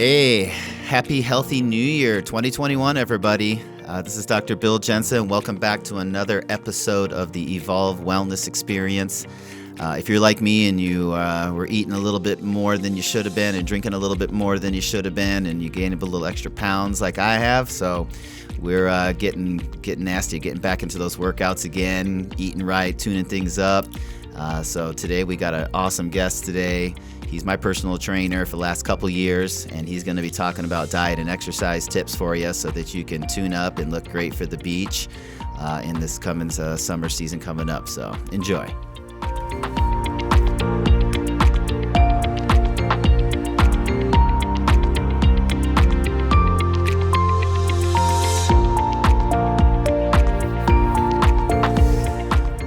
Hey, happy healthy new year 2021, everybody. This is Dr. Bill Jensen. Welcome back to another episode of the Evolve Wellness Experience. If you're like me and you were eating a little bit more than you should have been and drinking a little bit more than you should have been and you gained a little extra pounds like I have, so we're getting nasty, getting back into those workouts again, eating right, tuning things up. So today we got an awesome guest today. He's my personal trainer for the last couple years, and he's going to be talking about diet and exercise tips for you so that you can tune up and look great for the beach in this coming summer season coming up. So enjoy.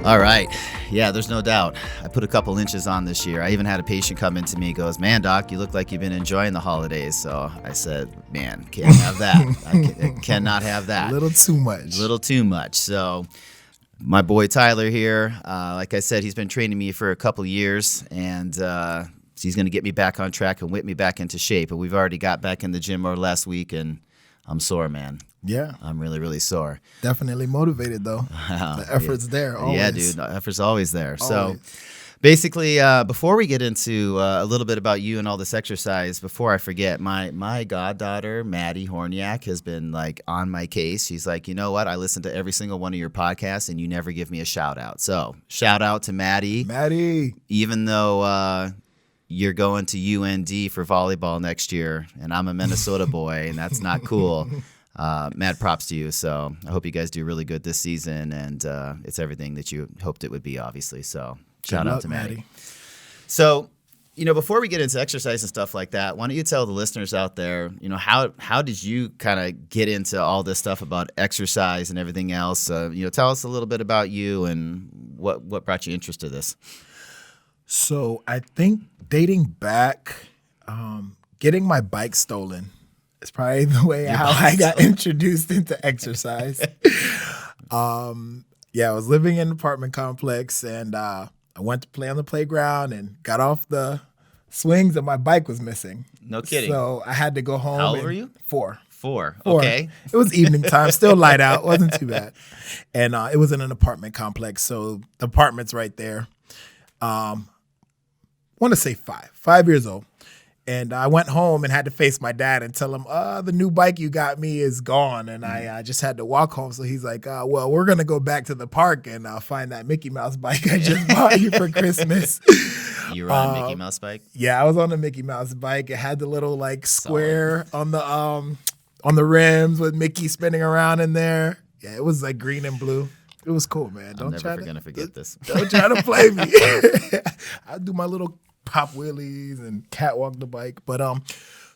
All right. Yeah, there's no doubt. I put a couple inches on this year. I even had a patient come in to me and goes, "Man, doc, you look like you've been enjoying the holidays." So I said, "Man, can't have that. I cannot have that. A little too much. A little too much." So my boy Tyler here, like I said, he's been training me for a couple years, and he's going to get me back on track and whip me back into shape. And we've already got back in the gym last week, and I'm sore, man. Yeah. I'm really, really sore. Definitely motivated, though. The effort's there always. Yeah, dude. The effort's always there. Always. So basically, before we get into a little bit about you and all this exercise, before I forget, my goddaughter, Maddie Horniak, has been like on my case. She's like, "You know what? I listen to every single one of your podcasts and you never give me a shout out." So shout out to Maddie. Maddie. Even though you're going to UND for volleyball next year and I'm a Minnesota boy and that's not cool. Mad props to you. So I hope you guys do really good this season, and it's everything that you hoped it would be, obviously. So shout out to Maddie. So, before we get into exercise and stuff like that, why don't you tell the listeners out there, how did you kind of get into all this stuff about exercise and everything else? Tell us a little bit about you and what brought you interest to this. So I think dating back, getting my bike stolen. It's probably the way how I got introduced into exercise. I was living in an apartment complex, and I went to play on the playground and got off the swings, and my bike was missing. No kidding. So I had to go home. How old were you? Four. Okay. It was evening time, still light out. Wasn't too bad. And it was in an apartment complex, so the apartment's right there. I want to say 5 years old. And I went home and had to face my dad and tell him, the new bike you got me is gone. And I just had to walk home. So he's like, well, we're going to go back to the park and find that Mickey Mouse bike I just bought you for Christmas. You were on a Mickey Mouse bike? Yeah, I was on a Mickey Mouse bike. It had the little square on the rims with Mickey spinning around in there. Yeah, it was like green and blue. It was cool, man. I'm never going to forget this. Don't try to play me. I do my little pop wheelies and catwalk the bike. But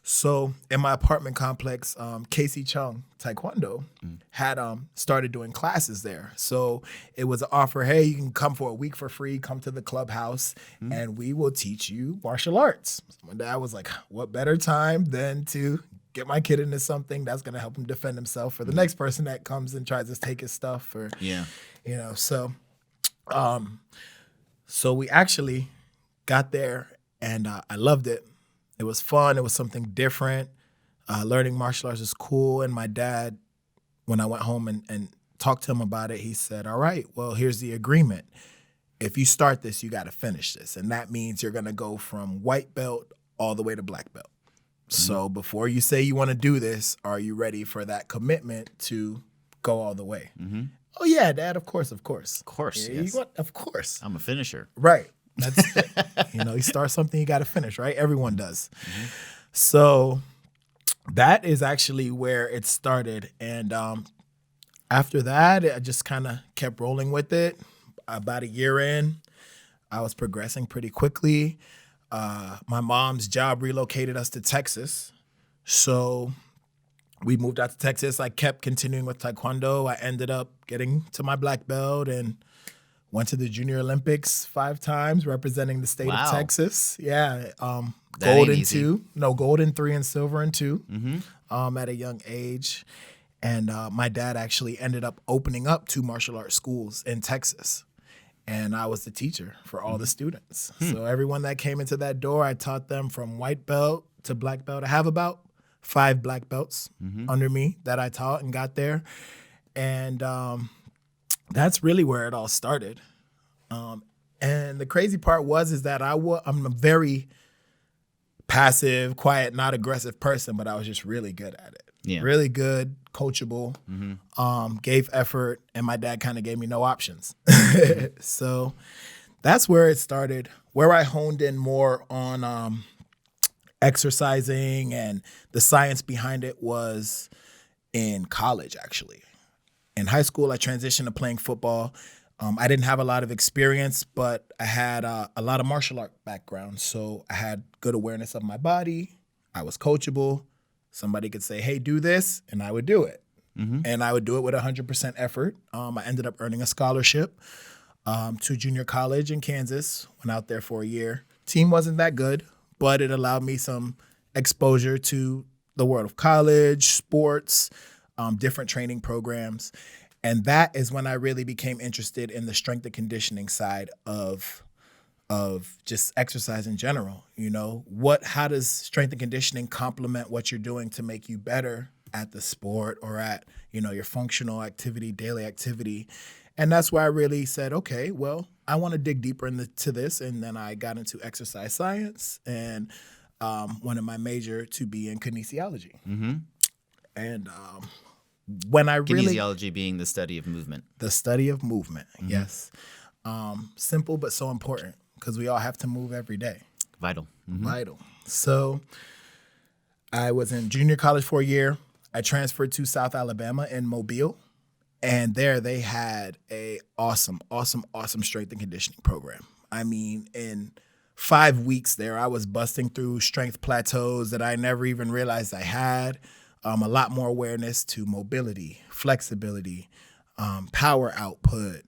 so in my apartment complex, Casey Chung Taekwondo had started doing classes there. So it was an offer, hey, you can come for a week for free, come to the clubhouse, and we will teach you martial arts. So my dad was like, what better time than to get my kid into something that's going to help him defend himself for the next person that comes and tries to take his stuff. So we actually got there, and I loved it. It was fun. It was something different. Learning martial arts is cool. And my dad, when I went home and talked to him about it, he said, all right, well, here's the agreement. If you start this, you got to finish this. And that means you're going to go from white belt all the way to black belt. So before you say you want to do this, are you ready for that commitment to go all the way? Oh, yeah, Dad, of course. Of course, yes. Of course. I'm a finisher. Right. That's you start something, you got to finish, right? Everyone does. So that is actually where it started. And after that, I just kind of kept rolling with it. About a year in, I was progressing pretty quickly. My mom's job relocated us to Texas. So we moved out to Texas. I kept continuing with Taekwondo. I ended up getting to my black belt and went to the Junior Olympics 5 times, representing the state of Texas. Yeah, gold in 2. No, gold in 3 and silver in 2 at a young age. And my dad actually ended up opening up 2 martial arts schools in Texas. And I was the teacher for all the students. So everyone that came into that door, I taught them from white belt to black belt. I have about 5 black belts under me that I taught and got there. And that's really where it all started. And the crazy part is that I'm a very passive, quiet, not aggressive person, but I was just really good at it. Yeah. Really good, coachable, gave effort, and my dad kind of gave me no options. So that's where it started, where I honed in more on exercising, and the science behind it was in college, actually. In high school, I transitioned to playing football. I didn't have a lot of experience, but I had a lot of martial art background. So I had good awareness of my body. I was coachable. Somebody could say, hey, do this, and I would do it. And I would do it with 100% effort. I ended up earning a scholarship to junior college in Kansas. Went out there for a year. Team wasn't that good, but it allowed me some exposure to the world of college, sports, different training programs. And that is when I really became interested in the strength and conditioning side of just exercise in general. You know, how does strength and conditioning complement what you're doing to make you better at the sport or at, your functional activity, daily activity? And that's why I really said, okay, well, I want to dig deeper into this. And then I got into exercise science and wanted my major to be in kinesiology. And when I really... Kinesiology being the study of movement. The study of movement, yes. Simple, but so important, because we all have to move every day. Vital. Vital. So I was in junior college for a year. I transferred to South Alabama in Mobile. And there they had a awesome strength and conditioning program. I mean, in 5 weeks there, I was busting through strength plateaus that I never even realized I had. A lot more awareness to mobility, flexibility, power output,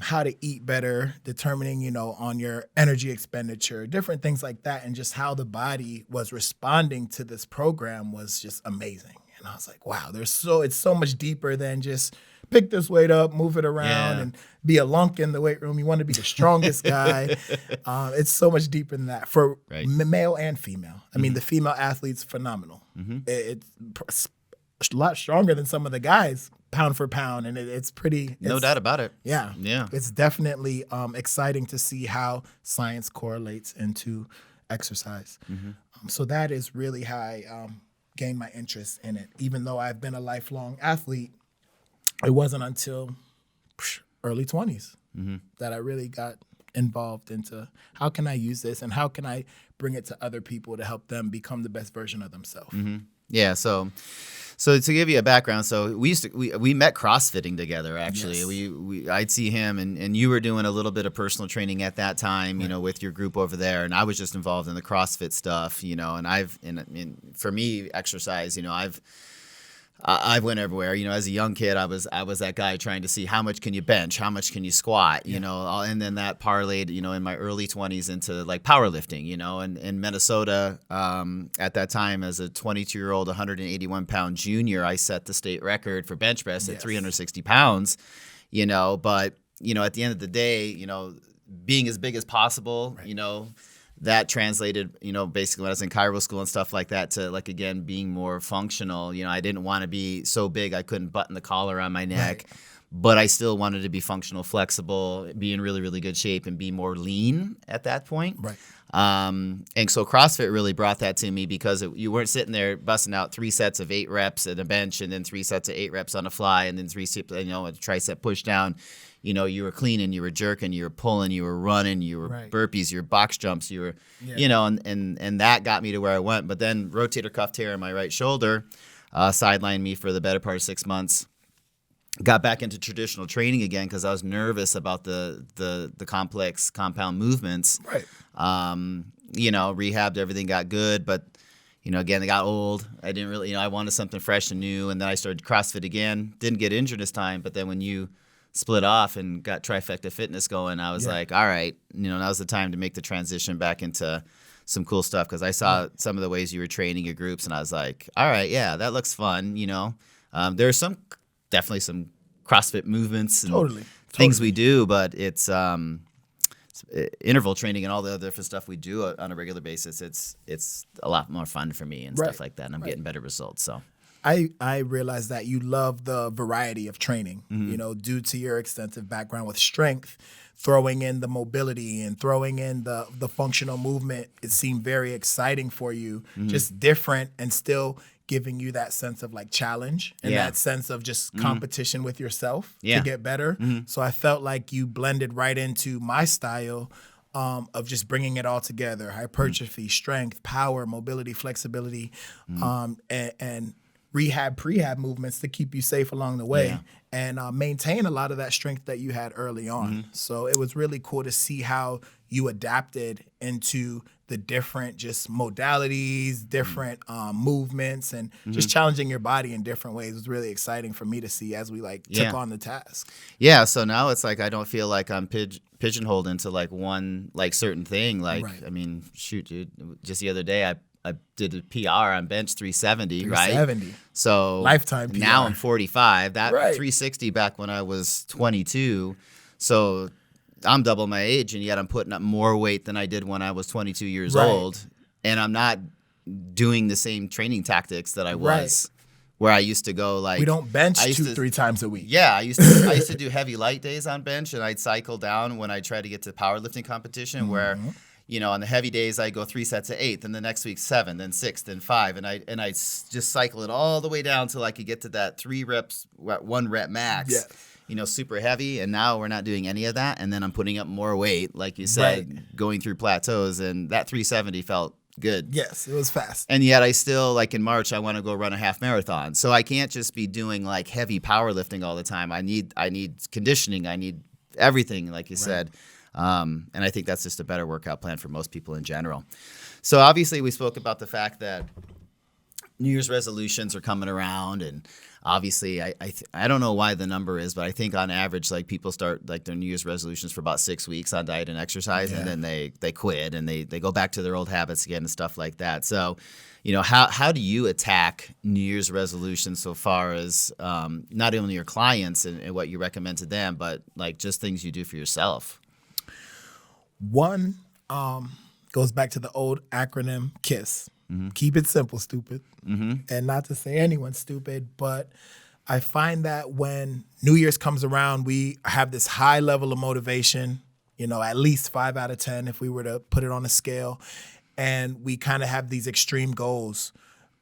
how to eat better, determining, on your energy expenditure, different things like that. And just how the body was responding to this program was just amazing. And I was like, wow, it's so much deeper than just pick this weight up, move it around, and be a lunk in the weight room. You want to be the strongest guy. It's so much deeper than that for male and female. I mean, the female athlete's phenomenal. It's a lot stronger than some of the guys, pound for pound, and it's pretty. No doubt about it. Yeah. It's definitely exciting to see how science correlates into exercise. So that is really how I gained my interest in it. Even though I've been a lifelong athlete, it wasn't until early 20s that I really got involved into how can I use this and how can I bring it to other people to help them become the best version of themselves. Yeah, so to give you a background, so we met CrossFitting together actually. Yes. I'd see him and you were doing a little bit of personal training at that time, with your group over there, and I was just involved in the CrossFit stuff, and for me exercise, I went everywhere. As a young kid, I was that guy trying to see how much can you bench, how much can you squat, and then that parlayed, in my early 20s into like powerlifting, and in Minnesota at that time as a 22-year-old, 181-pound junior, I set the state record for bench press at 360 pounds, but, at the end of the day, being as big as possible, that translated, basically when I was in Cairo school and stuff like that to like, again, being more functional. I didn't want to be so big I couldn't button the collar on my neck, but I still wanted to be functional, flexible, be in really, really good shape and be more lean at that point. And so CrossFit really brought that to me because you weren't sitting there busting out 3 sets of 8 reps at a bench and then 3 sets of 8 reps on a fly and then 3 sets, a tricep push down. You were cleaning, you were jerking, you were pulling, you were running, you were burpees, you were box jumps, you were, and that got me to where I went. But then rotator cuff tear in my right shoulder sidelined me for the better part of 6 months. Got back into traditional training again because I was nervous about the complex compound movements. Rehabbed, everything got good, but again, I got old. I didn't really, I wanted something fresh and new, and then I started CrossFit again. Didn't get injured this time, but then when you split off and got Trifecta Fitness going, I was like, all right, now's the time to make the transition back into some cool stuff because I saw some of the ways you were training your groups, and I was like, all right, yeah, that looks fun. There's definitely some CrossFit movements and things we do, but it's interval training and all the other different stuff we do on a regular basis, it's a lot more fun for me and stuff like that. And I'm getting better results. So I realize that you love the variety of training, due to your extensive background with strength, throwing in the mobility and throwing in the functional movement. It seemed very exciting for you, just different and still giving you that sense of like challenge and that sense of just competition with yourself to get better. So I felt like you blended right into my style of just bringing it all together: hypertrophy, strength, power, mobility, flexibility, and rehab, prehab movements to keep you safe along the way and maintain a lot of that strength that you had early on. So it was really cool to see how you adapted into the different just modalities, different movements, and just challenging your body in different ways. It was really exciting for me to see as we took on the task. Yeah, so now it's like I don't feel like I'm pigeonholed into like one like certain thing. Like, I mean, shoot, dude, just the other day I did a PR on bench 370, right? So lifetime PR. Now I'm 45. That 360 back when I was 22. So I'm double my age, and yet I'm putting up more weight than I did when I was 22 years old. And I'm not doing the same training tactics that I was where I used to go like... We don't bench 2-3 times a week. Yeah, I used to do heavy light days on bench, and I'd cycle down when I tried to get to powerlifting competition where... on the heavy days, I go 3 sets of 8, then the next week 7, then 6, then 5, and I just cycle it all the way down till I could get to that 3 reps, 1 rep max. Super heavy. And now we're not doing any of that, and then I'm putting up more weight, like you said, going through plateaus, and that 370 felt good. Yes, it was fast. And yet I still, like in March, I want to go run a half marathon, so I can't just be doing like heavy powerlifting all the time. I need conditioning. I need everything, like you said. And I think that's just a better workout plan for most people in general. So obviously we spoke about the fact that New Year's resolutions are coming around, and obviously I don't know why the number is, but I think on average like people start like their New Year's resolutions for about 6 weeks on diet and exercise, and then they quit and they go back to their old habits again and stuff like that. So how do you attack New Year's resolutions so far as not only your clients and what you recommend to them, but like just things you do for yourself? One goes back to the old acronym KISS. Keep it simple, stupid. And not to say anyone's stupid, but I find that when New Year's comes around, we have this high level of motivation, at least 5 out of 10 if we were to put it on a scale. And we kind of have these extreme goals.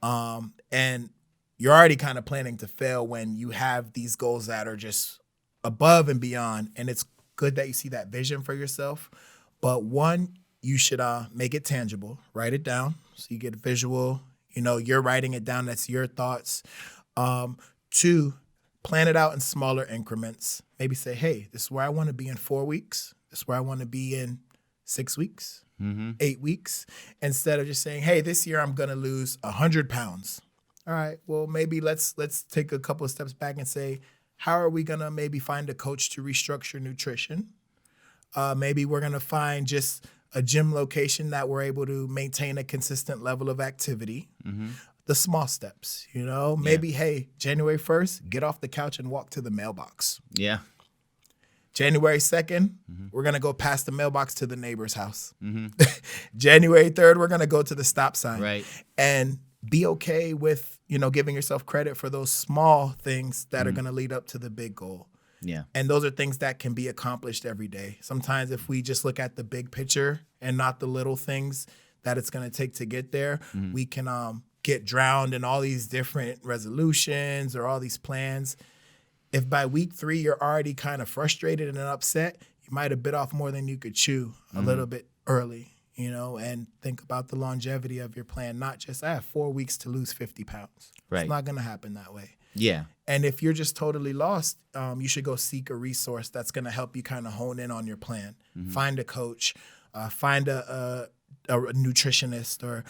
And you're already kind of planning to fail when you have these goals that are just above and beyond. And it's good that you see that vision for yourself. But one, you should make it tangible. Write it down so you get a visual. You're writing it down. That's your thoughts. 2, plan it out in smaller increments. Maybe say, hey, this is where I want to be in 4 weeks. This is where I want to be in 6 weeks, 8 weeks. Instead of just saying, hey, this year I'm going to lose 100 pounds. All right, well, maybe let's take a couple of steps back and say, how are we going to maybe find a coach to restructure nutrition? Maybe we're going to find just a gym location that we're able to maintain a consistent level of activity. The small steps, maybe, hey, January 1st, get off the couch and walk to the mailbox. January 2nd, we're going to go past the mailbox to the neighbor's house. January 3rd, we're going to go to the stop sign. Right. And be okay with, giving yourself credit for those small things that are going to lead up to the big goal. Yeah. And those are things that can be accomplished every day. Sometimes if we just look at the big picture and not the little things that it's going to take to get there, we can get drowned in all these different resolutions or all these plans. If by week 3 you're already kind of frustrated and upset, you might have bit off more than you could chew a little bit early, and think about the longevity of your plan. Not just, I have 4 weeks to lose 50 pounds. Right. It's not going to happen that way. Yeah. And if you're just totally lost, you should go seek a resource that's going to help you kind of hone in on your plan. Find a coach, find a nutritionist, or,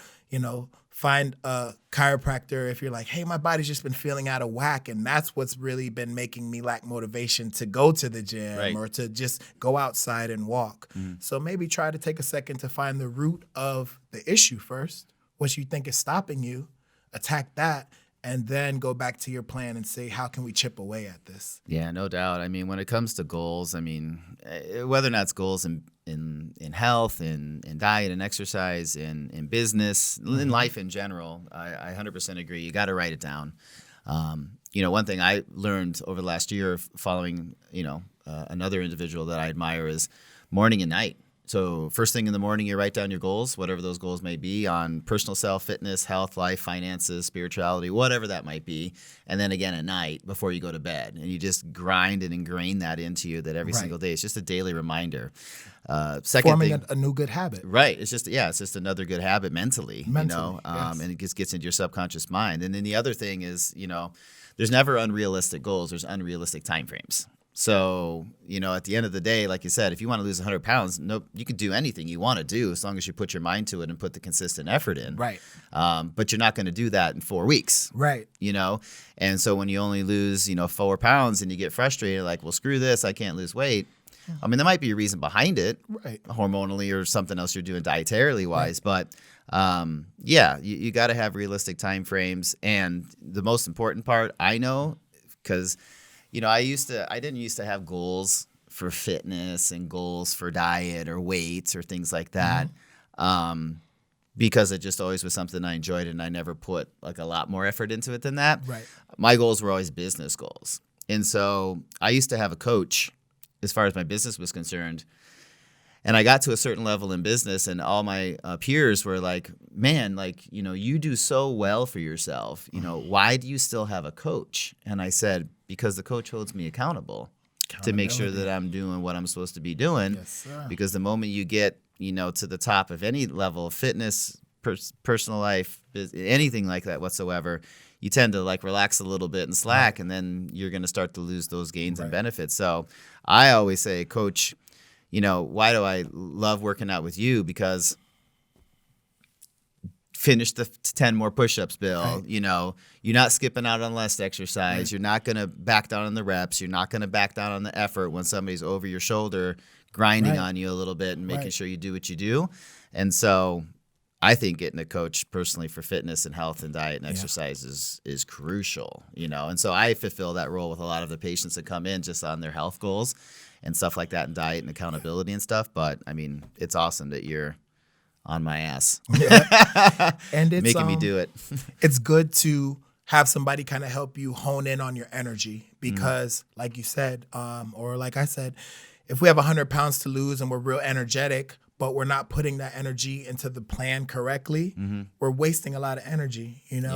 find a chiropractor if you're like, hey, my body's just been feeling out of whack, and that's what's really been making me lack motivation to go to the gym or to just go outside and walk. So maybe try to take a second to find the root of the issue first, what you think is stopping you, attack that, and then go back to your plan and say, how can we chip away at this? Yeah, no doubt. I mean, when it comes to goals, I mean, whether or not it's goals in health, in diet and exercise, in business, in life in general, I 100% agree. You got to write it down. One thing I learned over the last year following, another individual that I admire is morning and night. So first thing in the morning, you write down your goals, whatever those goals may be on personal self, fitness, health, life, finances, spirituality, whatever that might be. And then again at night before you go to bed. And you just grind and ingrain that into you that every single day. It's just a daily reminder. Second Forming thing, a new good habit. Right. It's just another good habit mentally, Yes. And it just gets into your subconscious mind. And then the other thing is, there's never unrealistic goals. There's unrealistic timeframes. So, at the end of the day, like you said, if you want to lose 100 pounds, you can do anything you want to do as long as you put your mind to it and put the consistent effort in. Right. But you're not going to do that in 4 weeks. Right. And so when you only lose, 4 pounds and you get frustrated, like, well, screw this, I can't lose weight. I mean, there might be a reason behind it, Right. hormonally or something else you're doing dietarily wise. Right. But you got to have realistic time frames. And the most important part, I know, because I didn't used to have goals for fitness and goals for diet or weights or things like that, because it just always was something I enjoyed and I never put like a lot more effort into it than that. Right. My goals were always business goals. And so I used to have a coach as far as my business was concerned. And I got to a certain level in business and all my peers were like, man, like, you do so well for yourself. Why do you still have a coach? And I said, because the coach holds me accountable to make sure that I'm doing what I'm supposed to be doing. Yes, sir. Because the moment you get, to the top of any level of fitness, personal life, anything like that whatsoever, you tend to like relax a little bit and slack, and then you're going to start to lose those gains and benefits. So I always say, coach, why do I love working out with you? Because finish the 10 more push-ups, Bill. Right. You're not skipping out on less exercise. Right. You're not going to back down on the reps. You're not going to back down on the effort when somebody's over your shoulder grinding on you a little bit and making sure you do what you do. And so I think getting a coach personally for fitness and health and diet and exercise is crucial, And so I fulfill that role with a lot of the patients that come in just on their health goals and stuff like that, and diet and accountability and stuff. But I mean, it's awesome that you're on my ass, and it's making me do it. It's good to have somebody kind of help you hone in on your energy because, like you said, or like I said, if we have 100 pounds to lose and we're real energetic, but we're not putting that energy into the plan correctly, we're wasting a lot of energy, and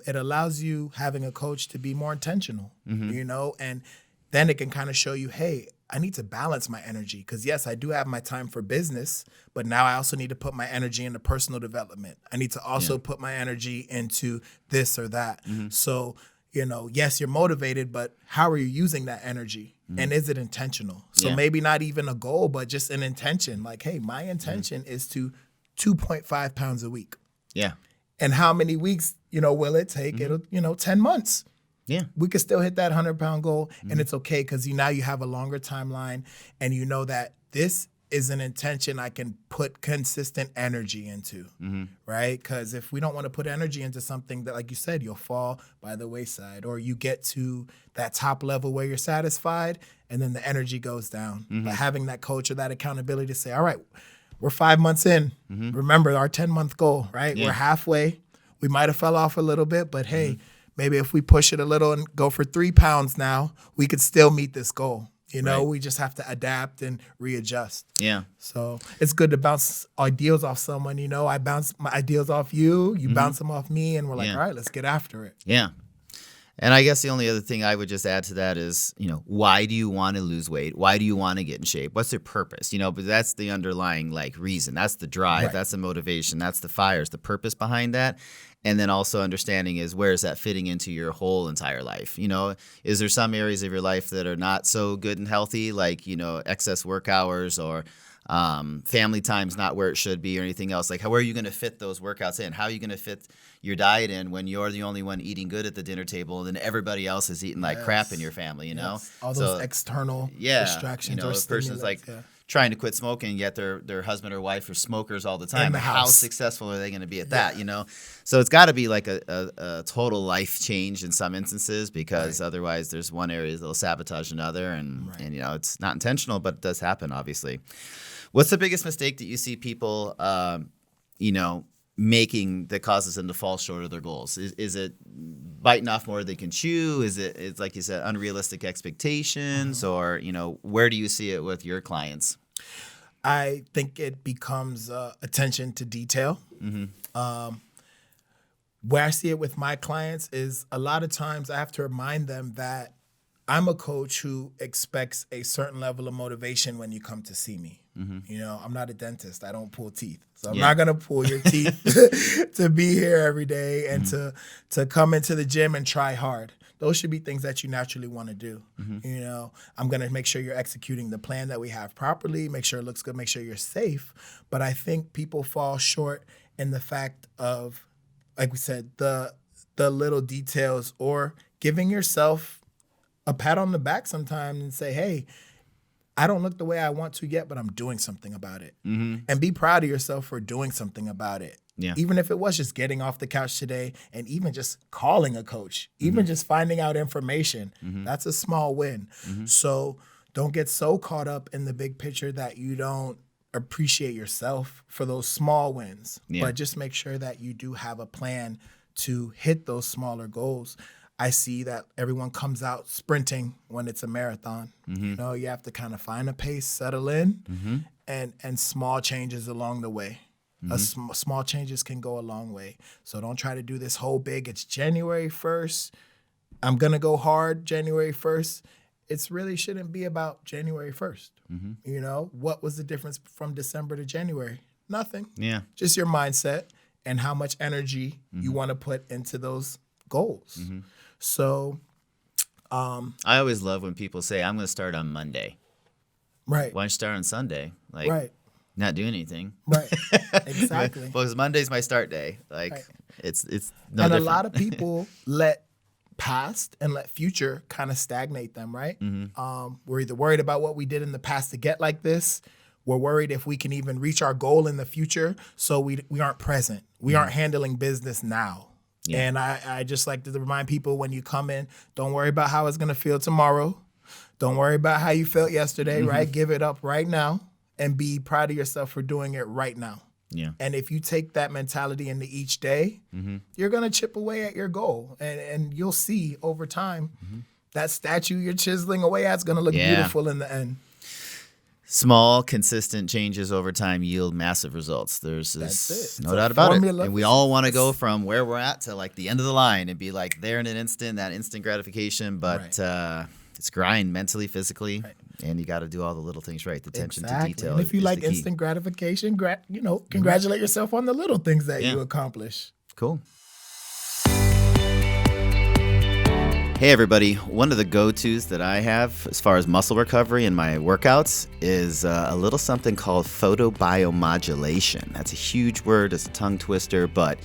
it allows you having a coach to be more intentional, and then it can kind of show you, hey, I need to balance my energy because, yes, I do have my time for business, but now I also need to put my energy into personal development. I need to also put my energy into this or that. So, yes, you're motivated, but how are you using that energy? And is it intentional? So maybe not even a goal, but just an intention. Like, hey, my intention is to 2.5 pounds a week. Yeah. And how many weeks, will it take? It'll, 10 months. Yeah. We could still hit that 100-pound goal, and it's okay because now you have a longer timeline, and you know that this is an intention I can put consistent energy into, right? Because if we don't want to put energy into something that, like you said, you'll fall by the wayside, or you get to that top level where you're satisfied, and then the energy goes down. But having that coach or that accountability to say, all right, we're 5 months in. Remember our 10-month goal, right? Yeah. We're halfway. We might have fell off a little bit, but hey, maybe if we push it a little and go for 3 pounds now, we could still meet this goal. We just have to adapt and readjust. Yeah. So it's good to bounce ideals off someone. I bounce my ideals off you, you bounce them off me, and we're like, all right, let's get after it. Yeah. And I guess the only other thing I would just add to that is, why do you want to lose weight? Why do you want to get in shape? What's your purpose? But that's the underlying reason. That's the drive. Right. That's the motivation. That's the fires, the purpose behind that. And then also understanding is where is that fitting into your whole entire life? Is there some areas of your life that are not so good and healthy, like, excess work hours or family time's not where it should be or anything else? Like, where are you going to fit those workouts in? How are you going to fit your diet in when you're the only one eating good at the dinner table and then everybody else is eating like crap in your family, All those external distractions. If a person's like trying to quit smoking, yet their husband or wife are smokers all the time. In the How house. successful are they going to be at that? So it's got to be like a total life change in some instances, because otherwise there's one area that'll sabotage another, and it's not intentional, but it does happen, obviously. What's the biggest mistake that you see people making that causes them to fall short of their goals? Is it biting off more than they can chew? It's like you said, unrealistic expectations, or where do you see it with your clients? I think it becomes attention to detail. Where I see it with my clients is a lot of times I have to remind them that I'm a coach who expects a certain level of motivation when you come to see me. I'm not a dentist. I don't pull teeth. So I'm not going to pull your teeth to be here every day and to come into the gym and try hard. Those should be things that you naturally want to do. I'm going to make sure you're executing the plan that we have properly, make sure it looks good, make sure you're safe. But I think people fall short in the fact of, like we said, the little details, or giving yourself a pat on the back sometimes and say, hey, I don't look the way I want to yet, but I'm doing something about it. And be proud of yourself for doing something about it. Yeah. Even if it was just getting off the couch today, and even just calling a coach, even just finding out information, that's a small win. So don't get so caught up in the big picture that you don't appreciate yourself for those small wins. But just make sure that you do have a plan to hit those smaller goals. I see that everyone comes out sprinting when it's a marathon. You have to kind of find a pace, settle in, and small changes along the way. Small changes can go a long way. So don't try to do this whole big, it's January 1st, I'm going to go hard January 1st. It really shouldn't be about January 1st. What was the difference from December to January? Nothing. Yeah. Just your mindset and how much energy you want to put into those goals. So I always love when people say, I'm going to start on Monday. Right. Why don't you start on Sunday? Like, Right. not doing anything. Right. Exactly. Because Monday's my start day. Like, Right. it's no And different. a lot of people let past and let future kind of stagnate them, right? We're either worried about what we did in the past to get like this. We're worried if we can even reach our goal in the future. So we aren't present. We aren't handling business now. Yeah. And I just like to remind people, when you come in, don't worry about how it's going to feel tomorrow. Don't worry about how you felt yesterday, right? Give it up right now and be proud of yourself for doing it right now. Yeah. And if you take that mentality into each day, you're going to chip away at your goal. And you'll see over time that statue you're chiseling away at is going to look beautiful in the end. Small, consistent changes over time yield massive results. There's no doubt about it. And we all want to go from where we're at to like the end of the line and be like there in an instant, that instant gratification. But it's grind mentally, physically, and you got to do all the little things right. The attention to detail. And if you like instant gratification, congratulate yourself on the little things that you accomplish. Cool. Hey everybody, one of the go-tos that I have as far as muscle recovery in my workouts is a little something called photobiomodulation. That's a huge word, it's a tongue twister, but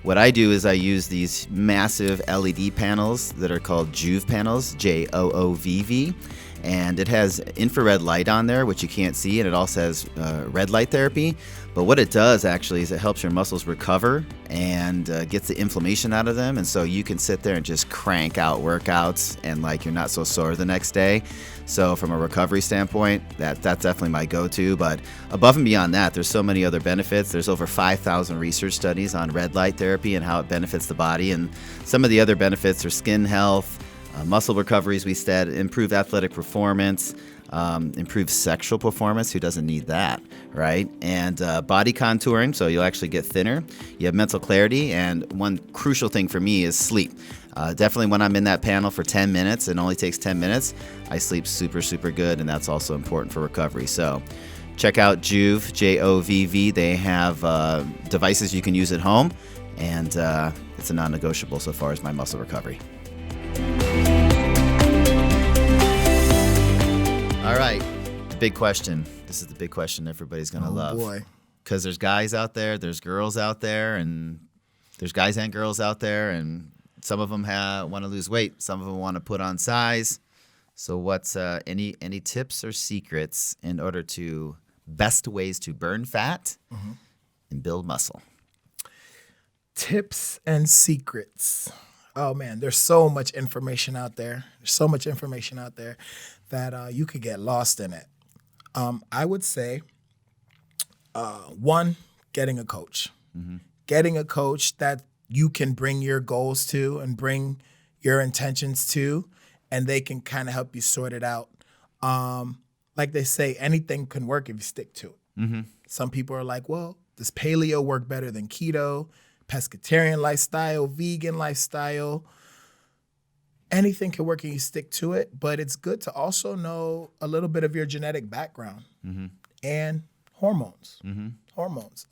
what I do is I use these massive LED panels that are called Joovv panels, Joovv, and it has infrared light on there, which you can't see, and it also has red light therapy. But what it does actually is it helps your muscles recover and gets the inflammation out of them, and so you can sit there and just crank out workouts and like you're not so sore the next day. So from a recovery standpoint, that's definitely my go-to. But above and beyond that, there's so many other benefits. There's over 5,000 research studies on red light therapy and how it benefits the body, and some of the other benefits are skin health, muscle recovery, as we said, improved athletic performance, improved sexual performance. Who doesn't need that, right? And body contouring, so you'll actually get thinner. You have mental clarity, and one crucial thing for me is sleep. Definitely when I'm in that panel for 10 minutes, it only takes 10 minutes, I sleep super, super good, and that's also important for recovery. So check out Joovv, Joovv. They have devices you can use at home, and it's a non-negotiable so far as my muscle recovery. All right, the big question. This is the big question everybody's going to love. Oh, boy. Because there's guys out there, there's girls out there, and there's guys and girls out there, and some of them want to lose weight. Some of them want to put on size. So what's any tips or secrets in order to best ways to burn fat and build muscle? Tips and secrets. Oh man, there's so much information out there. There's so much information out there that you could get lost in it. I would say, one, getting a coach. Getting a coach that you can bring your goals to and bring your intentions to, and they can kind of help you sort it out. Like they say, anything can work if you stick to it. Some people are like, well, does paleo work better than keto? Pescatarian lifestyle, vegan lifestyle? Anything can work and you stick to it, but it's good to also know a little bit of your genetic background and hormones. Hormones.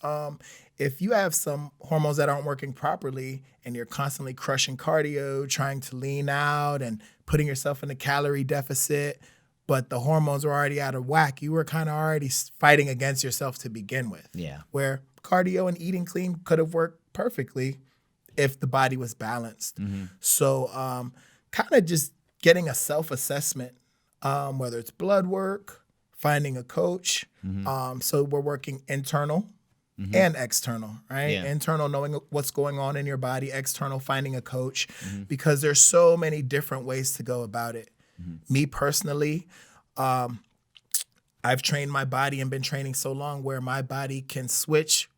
If you have some hormones that aren't working properly and you're constantly crushing cardio, trying to lean out and putting yourself in a calorie deficit, but the hormones are already out of whack, you were kind of already fighting against yourself to begin with. Yeah. Where cardio and eating clean could have worked perfectly if the body was balanced. So kind of just getting a self-assessment, whether it's blood work, finding a coach. So we're working internal and external, right? Yeah. Internal, knowing what's going on in your body. External, finding a coach, because there's so many different ways to go about it. Me personally, I've trained my body and been training so long where my body can switch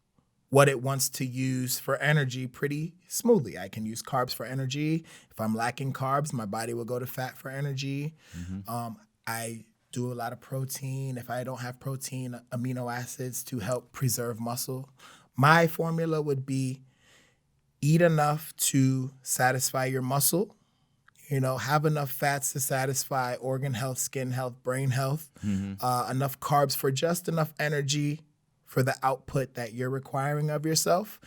what it wants to use for energy pretty smoothly. I can use carbs for energy. If I'm lacking carbs, my body will go to fat for energy. I do a lot of protein. If I don't have protein, amino acids to help preserve muscle. My formula would be eat enough to satisfy your muscle, have enough fats to satisfy organ health, skin health, brain health, enough carbs for just enough energy for the output that you're requiring of yourself.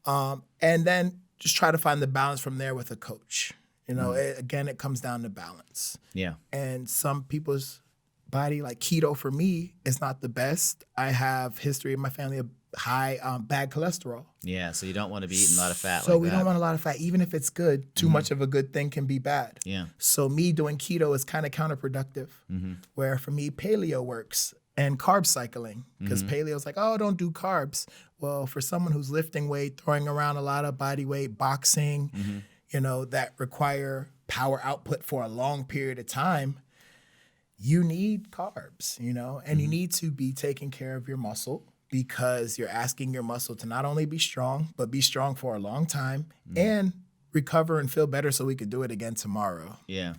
And then just try to find the balance from there with a coach. Again, it comes down to balance. Yeah. And some people's body, like keto for me, is not the best. I have history in my family of high bad cholesterol. Yeah, so you don't want to be eating a lot of fat So like we that. don't want a lot of fat. Even if it's good, too much of a good thing can be bad. Yeah. So me doing keto is kind of counterproductive, where for me, paleo works and carb cycling, because paleo is like, oh, don't do carbs. Well, for someone who's lifting weight, throwing around a lot of body weight, boxing, that require power output for a long period of time, you need carbs, and you need to be taking care of your muscle, because you're asking your muscle to not only be strong, but be strong for a long time and recover and feel better so we could do it again tomorrow. Yeah.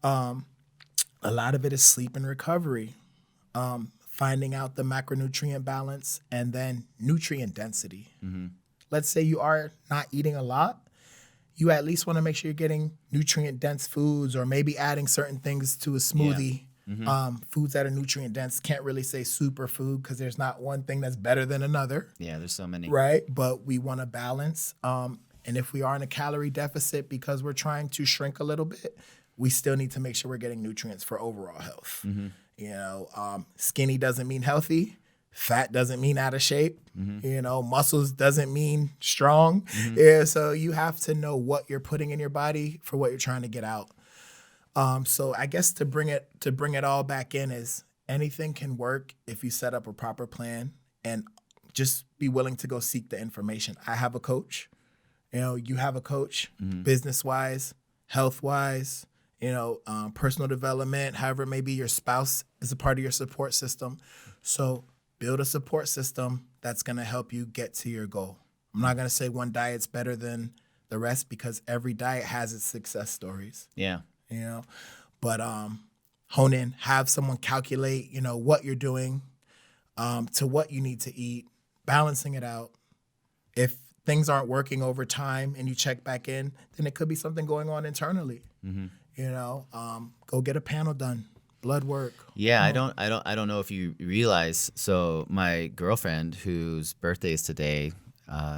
A lot of it is sleep and recovery, finding out the macronutrient balance and then nutrient density. Let's say you are not eating a lot. You at least want to make sure you're getting nutrient dense foods, or maybe adding certain things to a smoothie. Foods that are nutrient dense. Can't really say superfood because there's not one thing that's better than another. Yeah, there's so many. Right? But we want to balance. And if we are in a calorie deficit because we're trying to shrink a little bit, we still need to make sure we're getting nutrients for overall health. Skinny doesn't mean healthy. Fat doesn't mean out of shape. Muscles doesn't mean strong. Yeah, so you have to know what you're putting in your body for what you're trying to get out. So I guess to bring it all back in is anything can work if you set up a proper plan and just be willing to go seek the information. I have a coach. You have a coach, business-wise, health-wise, personal development, however it may be. Your spouse is a part of your support system. So build a support system that's going to help you get to your goal. I'm not going to say one diet's better than the rest, because every diet has its success stories. Yeah. But hone in, have someone calculate, what you're doing, to what you need to eat, balancing it out. If things aren't working over time and you check back in, then it could be something going on internally. Go get a panel done, blood work. Yeah, I don't know if you realize. So my girlfriend, whose birthday is today,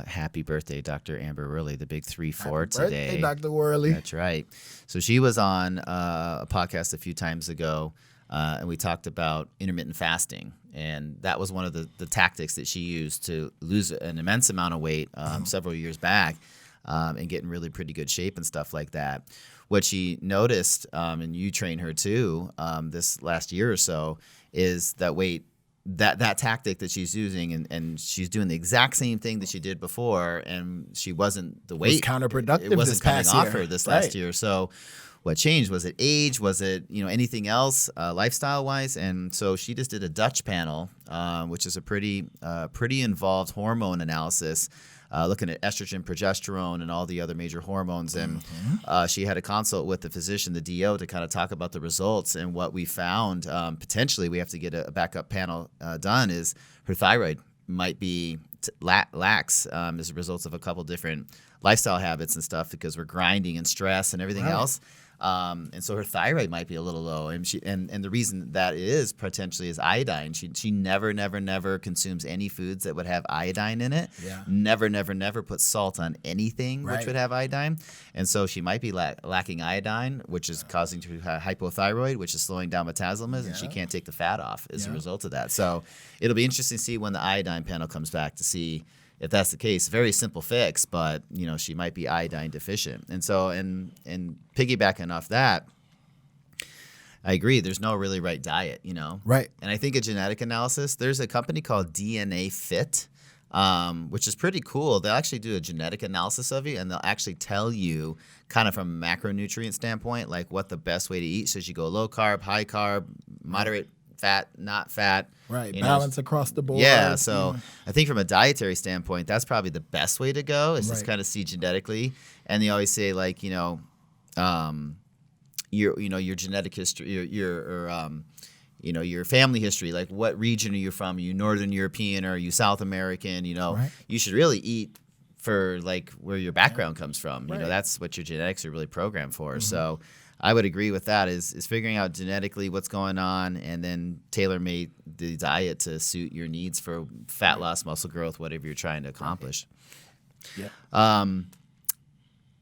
happy birthday, Dr. Amber Worley, the big 3-4 today. Birthday, Dr. Worley. That's right. So she was on a podcast a few times ago, and we talked about intermittent fasting. And that was one of the tactics that she used to lose an immense amount of weight several years back. and get in really pretty good shape and stuff like that. What she noticed, and you train her too, this last year or so, is that that tactic that she's using, and she's doing the exact same thing that she did before, and she wasn't the weight. It was counterproductive. It wasn't this coming past off year. her this last year. So what changed? Was it age? Was it anything else lifestyle wise? And so she just did a Dutch panel, which is a pretty involved hormone analysis. Looking at estrogen, progesterone, and all the other major hormones. And she had a consult with the physician, the DO, to kind of talk about the results. And what we found, potentially we have to get a backup panel done, is her thyroid might be lax as a result of a couple different lifestyle habits and stuff, because we're grinding and stress and everything else. And so her thyroid might be a little low, and the reason that is potentially is iodine. She never consumes any foods that would have iodine in it. Yeah. Never puts salt on anything which Right. would have iodine, and so she might be lacking iodine, which is causing her hypothyroid, which is slowing down metabolism, and she can't take the fat off as a result of that. So it'll be interesting to see when the iodine panel comes back to see if that's the case. Very simple fix, but she might be iodine deficient. And so, and piggybacking off that, I agree. There's no really right diet, Right. And I think a genetic analysis, there's a company called DNA Fit, which is pretty cool. They'll actually do a genetic analysis of you, and they'll actually tell you kind of from a macronutrient standpoint, like what the best way to eat. So you go low carb, high carb, moderate fat, not fat. Right. Balance across the board. Yeah. So I think from a dietary standpoint, that's probably the best way to go, is just kind of see genetically. And they always say, like, your genetic history, your family history, like what region are you from? Are you Northern European, or are you South American? You should really eat for like where your background comes from. That's what your genetics are really programmed for. So I would agree with that, is figuring out genetically what's going on, and then tailor-made the diet to suit your needs for fat loss, muscle growth, whatever you're trying to accomplish. Yeah.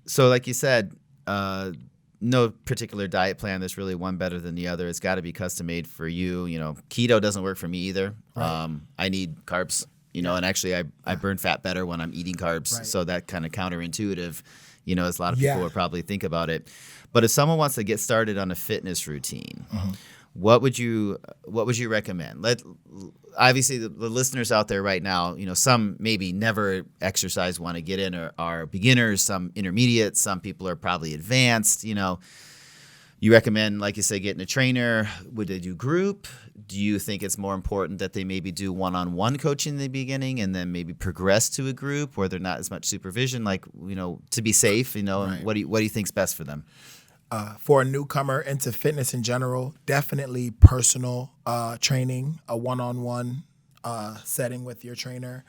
So like you said, no particular diet plan. There's really one better than the other. It's got to be custom made for you. Keto doesn't work for me either. Right. I need carbs, and actually I burn fat better when I'm eating carbs. Right. So that kind of counterintuitive, as a lot of people would probably think about it. But if someone wants to get started on a fitness routine, what would you recommend? Obviously the listeners out there right now, some maybe never exercise, want to get in, or are beginners, some intermediate, some people are probably advanced. You recommend, like you say, getting a trainer. Would they do group? Do you think it's more important that they maybe do one-on-one coaching in the beginning, and then maybe progress to a group where they're not as much supervision, like, to be safe, Right. and what do you think's best for them? For a newcomer into fitness in general, definitely personal training, a one-on-one setting with your trainer.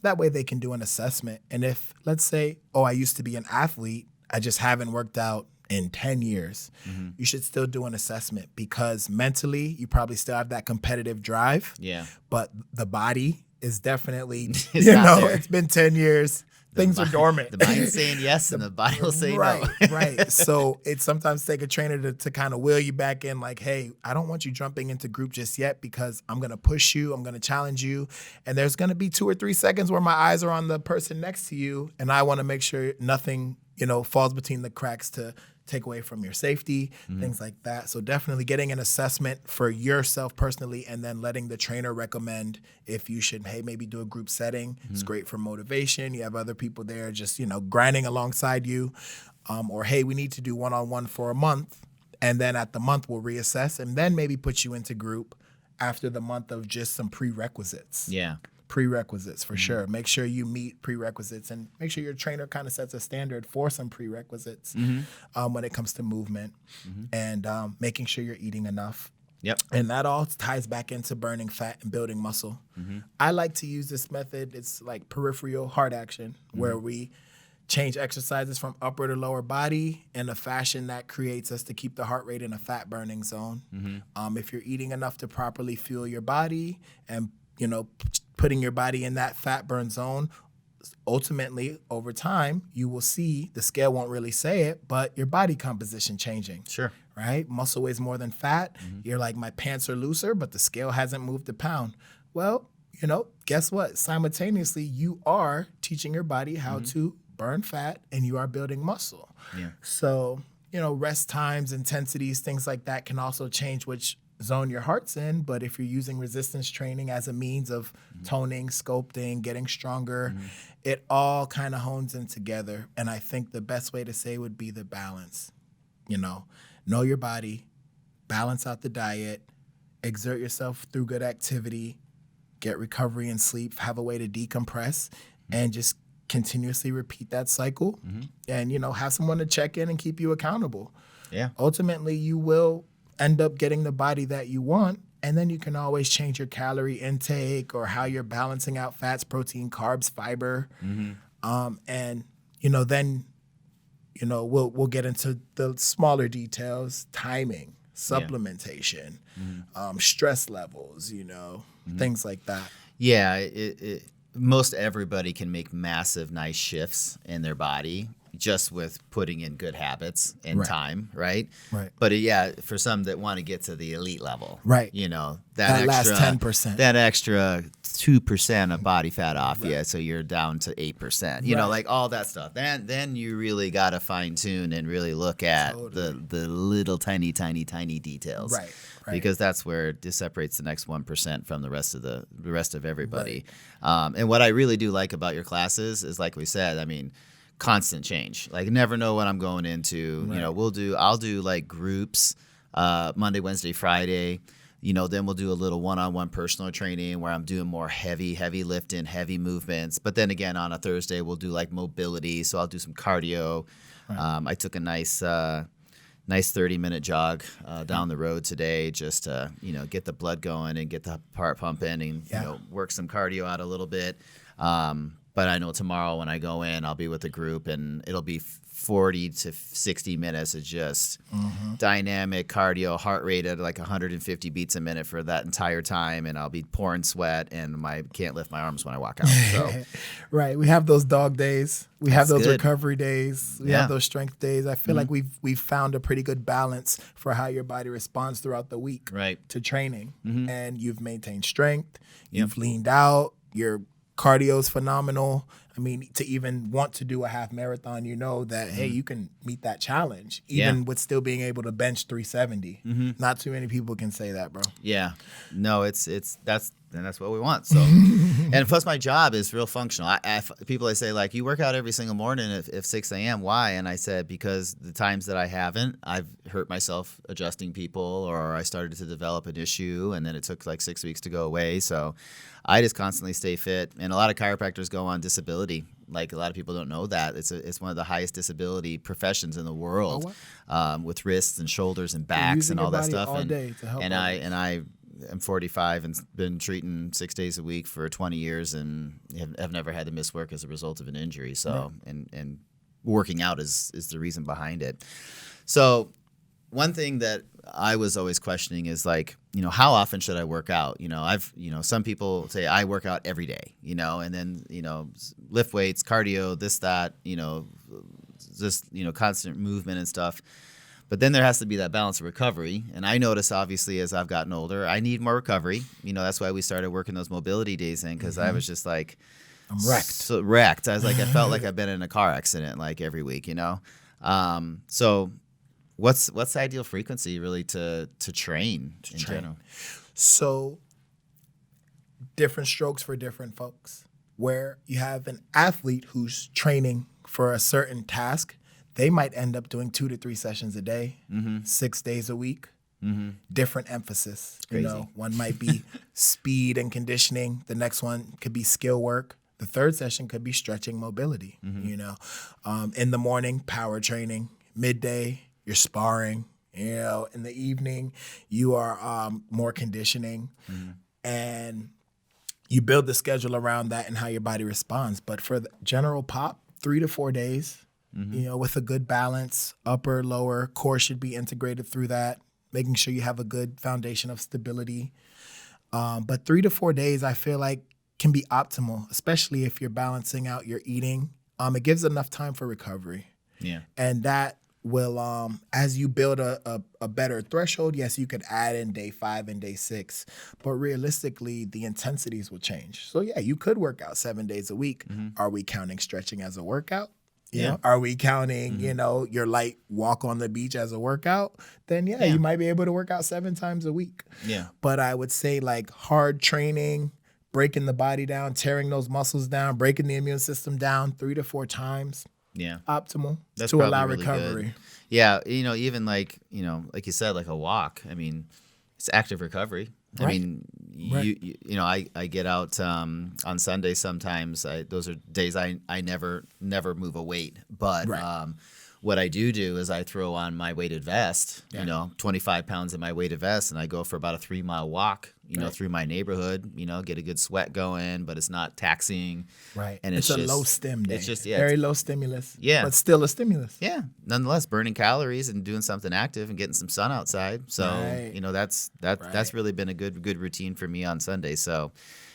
That way they can do an assessment. And if, let's say, I used to be an athlete, I just haven't worked out in 10 years, you should still do an assessment, because mentally you probably still have that competitive drive. Yeah. But the body is definitely, there. it's been 10 years. Things are dormant. The mind's saying yes, and the body will say right, no. Right. So it sometimes take a trainer to kind of wheel you back in, like, hey, I don't want you jumping into group just yet, because I'm going to push you. I'm going to challenge you. And there's going to be 2 or 3 seconds where my eyes are on the person next to you. And I want to make sure nothing, falls between the cracks to take away from your safety, things like that. So definitely getting an assessment for yourself personally, and then letting the trainer recommend if you should, maybe do a group setting. It's great for motivation. You have other people there just, grinding alongside you. Or, hey, we need to do one-on-one for a month, and then at the month we'll reassess, and then maybe put you into group after the month of just some prerequisites. Yeah. Prerequisites for sure. Make sure you meet prerequisites, and make sure your trainer kind of sets a standard for some prerequisites when it comes to movement, and making sure you're eating enough. Yep. And that all ties back into burning fat and building muscle. I like to use this method. It's like peripheral heart action, where we change exercises from upper to lower body in a fashion that creates us to keep the heart rate in a fat burning zone. If you're eating enough to properly fuel your body, and putting your body in that fat burn zone, ultimately over time you will see, the scale won't really say it, but your body composition changing. Sure. Right? Muscle weighs more than fat. You're like, my pants are looser, but the scale hasn't moved a pound. Well, guess what? Simultaneously, you are teaching your body how to burn fat and you are building muscle. Yeah. So, rest times, intensities, things like that can also change which zone your heart's in. But if you're using resistance training as a means of toning, sculpting, getting stronger, it all kind of hones in together. And I think the best way to say would be the balance. Know your body, balance out the diet, exert yourself through good activity, get recovery and sleep, have a way to decompress, and just continuously repeat that cycle. And, have someone to check in and keep you accountable. Yeah. Ultimately, you will end up getting the body that you want, and then you can always change your calorie intake or how you're balancing out fats, protein, carbs, fiber. And, then, we'll get into the smaller details, timing, supplementation, stress levels, things like that. Yeah, most everybody can make massive, nice shifts in their body just with putting in good habits and time, right? Right. But for some that want to get to the elite level, right? That extra, last 10%, that extra 2% of body fat off you, so you're down to 8%. Like all that stuff. Then you really got to fine tune and really look at the little tiny details, right? Because that's where it separates the next 1% from the rest of everybody. Right. And what I really do like about your classes is, like we said, I mean, constant change. Like, never know what I'm going into. Right. I'll do like groups, Monday, Wednesday, Friday. Then we'll do a little one-on-one personal training where I'm doing more heavy lifting, heavy movements. But then again, on a Thursday, we'll do like mobility. So I'll do some cardio. Right. I took a nice 30-minute jog down the road today, just to get the blood going and get the heart pumping, and work some cardio out a little bit. But I know tomorrow when I go in, I'll be with a group, and it'll be 40 to 60 minutes of just dynamic cardio, heart rate at like 150 beats a minute for that entire time, and I'll be pouring sweat, and I can't lift my arms when I walk out. So. Right. We have those dog days. We have those good. recovery days. We have those strength days. I feel like we've found a pretty good balance for how your body responds throughout the week to training. And you've maintained strength. You've leaned out. Your cardio's phenomenal. I mean, to even want to do a half marathon, that, hey, you can meet that challenge, even with still being able to bench 370. Not too many people can say that, bro. Yeah. No, that's what we want. So, and plus my job is real functional. People say, like, you work out every single morning at 6 a.m. Why? And I said, because the times that I haven't, I've hurt myself adjusting people, or I started to develop an issue, and then it took like 6 weeks to go away. So I just constantly stay fit. And a lot of chiropractors go on disability. Like, a lot of people don't know that. It's one of the highest disability professions in the world, with wrists and shoulders and backs and all that stuff. All day to help I'm 45 and been treating 6 days a week for 20 years, and have never had to miss work as a result of an injury. So, and working out is the reason behind it. So, one thing that I was always questioning is, like, how often should I work out? Some people say I work out every day, and then, lift weights, cardio, this, that, just, constant movement and stuff. But then there has to be that balance of recovery. And I notice, obviously, as I've gotten older, I need more recovery. That's why we started working those mobility days in, because I was just like, I'm wrecked. So wrecked. I was like, I felt like I've been in a car accident like every week, So what's the ideal frequency really to train in general? So different strokes for different folks. Where you have an athlete who's training for a certain task, they might end up doing 2 to 3 sessions a day, 6 days a week. Different emphasis. Crazy. One might be speed and conditioning. The next one could be skill work. The third session could be stretching, mobility. In the morning, power training. Midday, you're sparring. In the evening, you are more conditioning. And you build the schedule around that and how your body responds. But for the general pop, 3 to 4 days. With a good balance, upper, lower, core should be integrated through that, making sure you have a good foundation of stability. But 3 to 4 days, I feel like, can be optimal, especially if you're balancing out your eating. It gives enough time for recovery. Yeah. And that will, as you build a better threshold, yes, you could add in day 5 and day 6, but realistically, the intensities will change. So yeah, you could work out 7 days a week. Are we counting stretching as a workout? You know, are we counting, you know, your light walk on the beach as a workout? Then you might be able to work out 7 times a week. Yeah. But I would say like hard training, breaking the body down, tearing those muscles down, breaking the immune system down 3 to 4 times. Yeah. Optimal. That's to probably allow really recovery. good. Yeah. You know, even like you said, like a walk. I mean, it's active recovery. I mean, you know, I get out on Sunday sometimes. Those are days I never move a weight. But what I do is I throw on my weighted vest, you know, 25 pounds in my weighted vest, and I go for about a 3-mile walk, you know, through my neighborhood, you know, get a good sweat going, but it's not taxing. Right. And it's a just, low stim day. It's just, very low stimulus. Yeah. But still a stimulus. Yeah. Nonetheless, burning calories and doing something active and getting some sun outside. So, you know, that's really been a good routine for me on Sunday. So,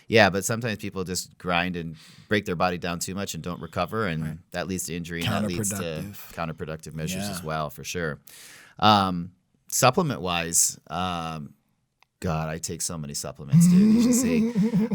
yeah, but sometimes people just grind and break their body down too much and don't recover, and that leads to injury, and that leads to counterproductive measures as well, for sure. Supplement-wise, God, I take so many supplements, dude. You should see.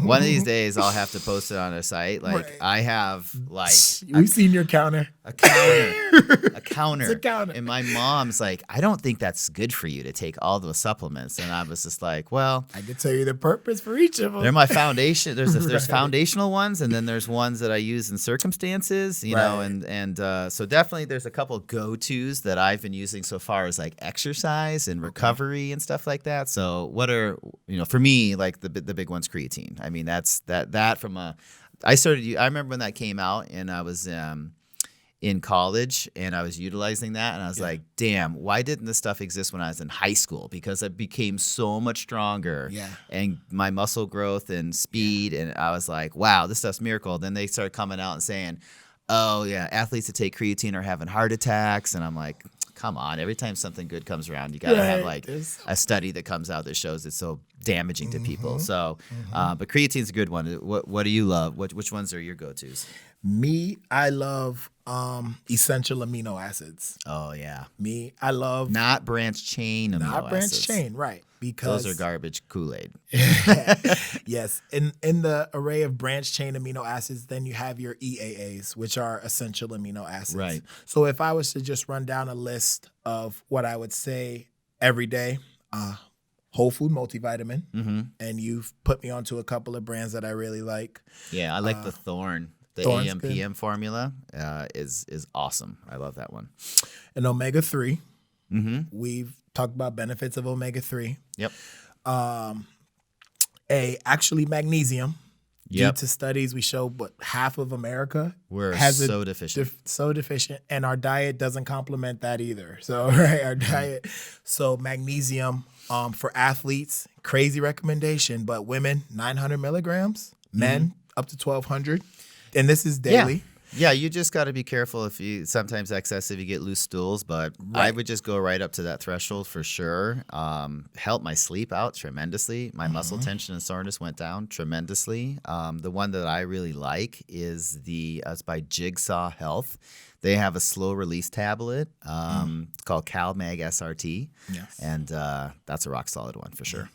One of these days, I'll have to post it on our site. Like, I have, like... We've seen your counter. A counter. A counter. It's a counter. And my mom's like, I don't think that's good for you to take all those supplements. And I was just like, well... I can tell you the purpose for each of them. They're my foundation. There's foundational ones, and then there's ones that I use in circumstances, you know, and so definitely there's a couple go-tos that I've been using so far as like exercise and recovery and stuff like that. So what are, you know, for me, like the big one's creatine. I mean, that's that from a, I remember when that came out, and I was in college, and I was utilizing that, and I was like, damn, why didn't this stuff exist when I was in high school? Because I became so much stronger, and my muscle growth and speed, and I was like, wow, this stuff's miracle. Then they started coming out and saying, oh yeah, athletes that take creatine are having heart attacks, and I'm like, come on, every time something good comes around, you gotta have like a study that comes out that shows it's so damaging to people. So, but creatine's a good one. What do you love? Which ones are your go-tos? Me, I love essential amino acids. Oh yeah. I love not branched chain amino acids. Not branched chain, right? Because those are garbage Kool-Aid. Yes. In the array of branched chain amino acids, then you have your EAAs, which are essential amino acids. Right. So if I was to just run down a list of what I would say every day, whole food multivitamin, and you've put me onto a couple of brands that I really like. Yeah, I like the Thorne. The AM PM formula is awesome. I love that one. And omega-3. We've talked about benefits of omega-3. Yep. Actually magnesium. Due to studies, we show half of America has so deficient. So deficient, and our diet doesn't complement that either. So our diet. So magnesium for athletes, crazy recommendation, but women 900 milligrams, men up to 1,200. And this is daily. Yeah, you just got to be careful if you sometimes excessive, you get loose stools, but I would just go right up to that threshold for sure. Helped my sleep out tremendously. My muscle tension and soreness went down tremendously. The one that I really like is it's by Jigsaw Health. They have a slow release tablet called CalMag SRT. Yes. And that's a rock solid one for sure.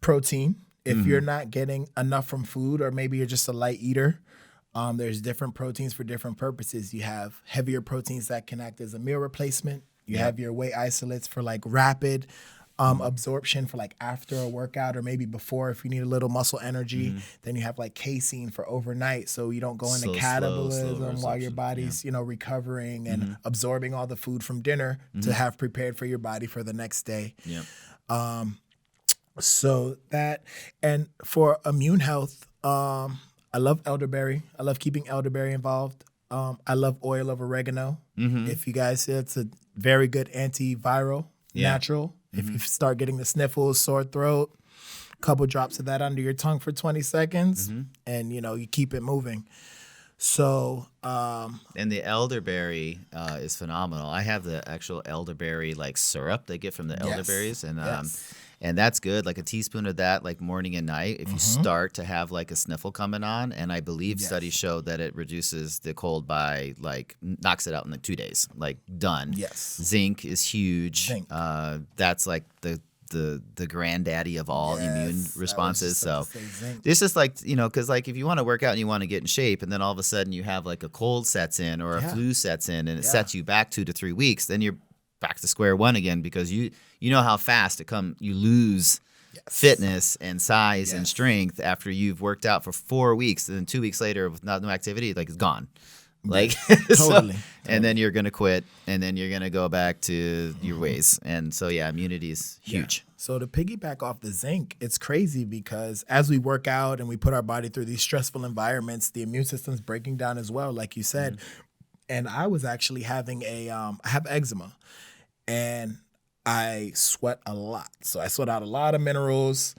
Protein. If you're not getting enough from food, or maybe you're just a light eater, there's different proteins for different purposes. You have heavier proteins that can act as a meal replacement. You have your whey isolates for like rapid absorption for like after a workout, or maybe before if you need a little muscle energy. Then you have like casein for overnight, so you don't go into catabolism while your body's recovering and absorbing all the food from dinner to have prepared for your body for the next day. So that, and for immune health, I love elderberry. I love keeping elderberry involved. I love oil of oregano. If you guys, it's a very good antiviral, natural. If you start getting the sniffles, sore throat, a couple drops of that under your tongue for 20 seconds, and you keep it moving. So, and the elderberry is phenomenal. I have the actual elderberry like syrup they get from the elderberries, and and that's good. Like a teaspoon of that, like morning and night, if you start to have like a sniffle coming on. And I believe studies show that it reduces the cold by like knocks it out in like 2 days, like done. Yes. Zinc is huge. Zinc. That's like the the granddaddy of all immune responses. So zinc. it's just like, because like if you want to work out and you want to get in shape, and then all of a sudden you have like a cold sets in or a flu sets in, and it sets you back 2 to 3 weeks, then you're back to square one again, because you know how fast you lose fitness and size and strength after you've worked out for 4 weeks, and then 2 weeks later with no activity, like it's gone. Like totally. And then you're gonna quit, and then you're gonna go back to your ways. And so immunity is huge. So to piggyback off the zinc, it's crazy because as we work out and we put our body through these stressful environments, the immune system's breaking down as well, like you said. And I was actually having I have eczema, and I sweat a lot. So I sweat out a lot of minerals,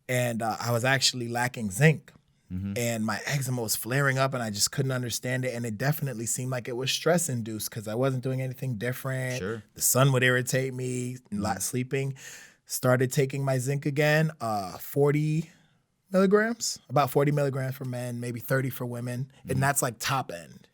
and I was actually lacking zinc. And my eczema was flaring up, and I just couldn't understand it. And it definitely seemed like it was stress induced because I wasn't doing anything different. Sure. The sun would irritate me, not sleeping. Started taking my zinc again, 40 milligrams, about 40 milligrams for men, maybe 30 for women. And that's like top end,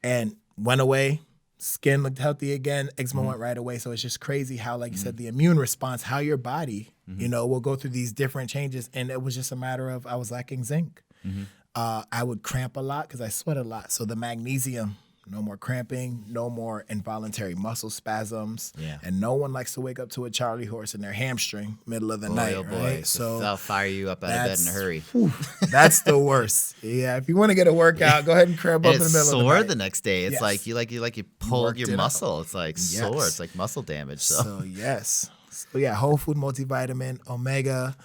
and went away. Skin looked healthy again. Eczema went right away. So it's just crazy how, like you said, the immune response, how your body, will go through these different changes. And it was just a matter of I was lacking zinc. I would cramp a lot because I sweat a lot. So the magnesium, no more cramping, no more involuntary muscle spasms. And no one likes to wake up to a Charlie horse in their hamstring middle of the night. Oh boy. Right? So that'll fire you up out of bed in a hurry. That's the worst. If you want to get a workout, go ahead and cramp up in the middle of the night. It's sore the next day. It's like you pulled your muscle. It's like sore. It's like muscle damage. So whole food multivitamin, omega,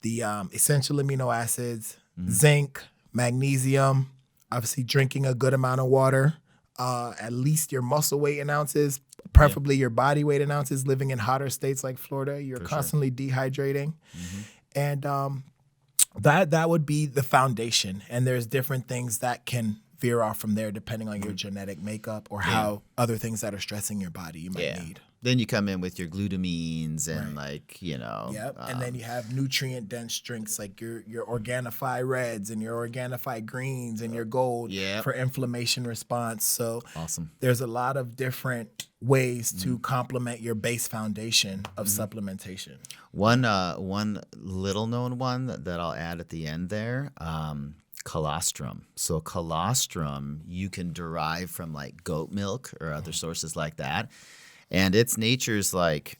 the essential amino acids, zinc, magnesium, obviously drinking a good amount of water, at least your muscle weight in ounces, preferably your body weight in ounces. Living in hotter states like Florida, you're constantly dehydrating. And that would be the foundation. And there's different things that can veer off from there depending on your genetic makeup or how other things that are stressing your body you might need. Then you come in with your glutamines and and then you have nutrient dense drinks like your Organifi reds and your Organifi greens and your gold for inflammation response. So awesome. There's a lot of different ways to complement your base foundation of supplementation. One little known one that I'll add at the end there, colostrum. So colostrum you can derive from like goat milk or other sources like that. And it's nature's like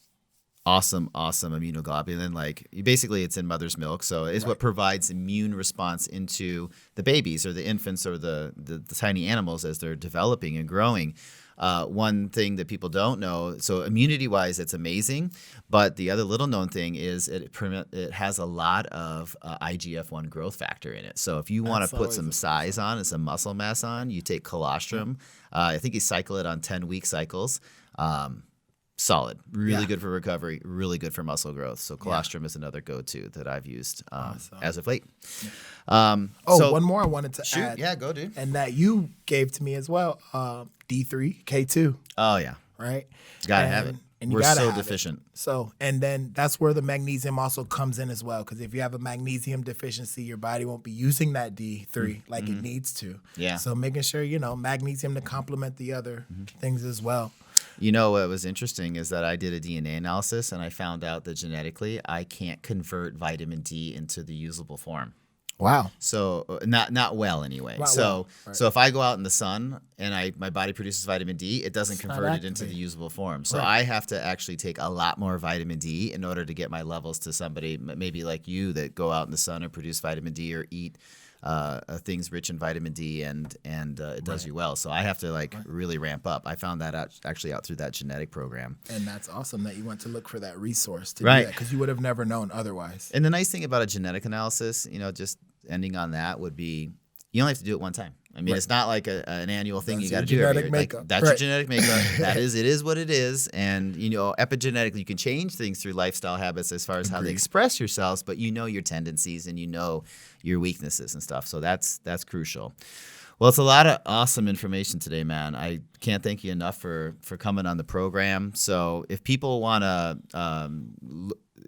awesome immunoglobulin. Like basically it's in mother's milk. So it's what provides immune response into the babies or the infants or the tiny animals as they're developing and growing. One thing that people don't know, so immunity-wise, it's amazing. But the other little known thing is it has a lot of IGF-1 growth factor in it. So if you want to put some size on and some muscle mass on, you take colostrum. I think you cycle it on 10-week cycles. Solid, really good for recovery, really good for muscle growth. So colostrum is another go-to that I've used as of late. One more I wanted to add. Yeah, go, dude. And that you gave to me as well, D3, K2. Oh, yeah. Right? Gotta have it. And we're so deficient. So, and then that's where the magnesium also comes in as well. Because if you have a magnesium deficiency, your body won't be using that D3 like it needs to. Yeah. So making sure, magnesium to complement the other things as well. What was interesting is that I did a DNA analysis and I found out that genetically I can't convert vitamin D into the usable form. Wow. So not well anyway. So if I go out in the sun and my body produces vitamin D, it doesn't convert it into the usable form. So I have to actually take a lot more vitamin D in order to get my levels to somebody maybe like you that go out in the sun and produce vitamin D or eat things rich in vitamin D and it does you well. So I have to really ramp up. I found that out through that genetic program. And that's awesome that you went to look for that resource to do that because you would have never known otherwise. And the nice thing about a genetic analysis, just ending on that would be you only have to do it one time. I mean, it's not like an annual thing you got to do every year. That's your genetic makeup. It is what it is. And, epigenetically, you can change things through lifestyle habits as far as how they express yourselves, but your tendencies and your weaknesses and stuff. So that's crucial. Well, it's a lot of awesome information today, man. I can't thank you enough for coming on the program. So if people want to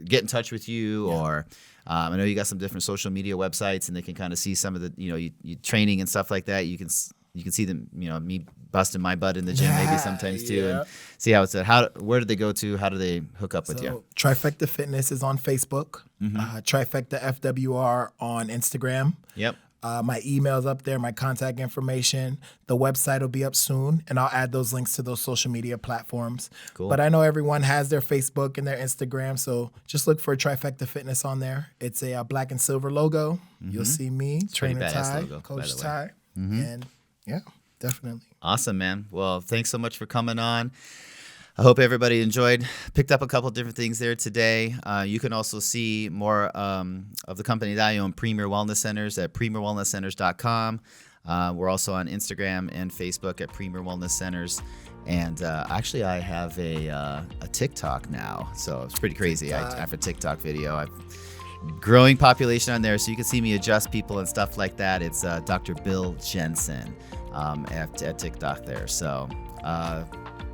get in touch with you or I know you got some different social media websites and they can kind of see some of the, you training and stuff like that. You can You can see them, me busting my butt in the gym maybe sometimes too, Yeah. and see how it's at. Where do they go to? How do they hook up with you? Trifecta Fitness is on Facebook. Trifecta FWR on Instagram. Yep. My email's up there, my contact information. The website will be up soon, and I'll add those links to those social media platforms. Cool. But I know everyone has their Facebook and their Instagram, so just look for Trifecta Fitness on there. It's a black and silver logo. You'll see me, Trainer badass Ty, logo, by Coach the way. Ty, and yeah, definitely. Awesome, man. Well, thanks so much for coming on. I hope everybody picked up a couple different things there today. You can also see more of the company that I own, Premier Wellness Centers, at premierwellnesscenters.com. We're also on Instagram and Facebook at Premier Wellness Centers. And actually, I have a TikTok now, so it's pretty crazy. I have a TikTok video. I've growing population on there, so you can see me adjust people and stuff like that. It's Dr. Bill Jensen at TikTok there. So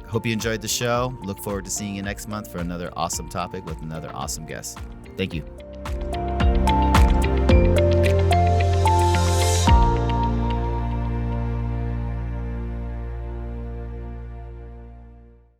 hope you enjoyed the show. Look forward to seeing you next month for another awesome topic with another awesome guest. Thank you.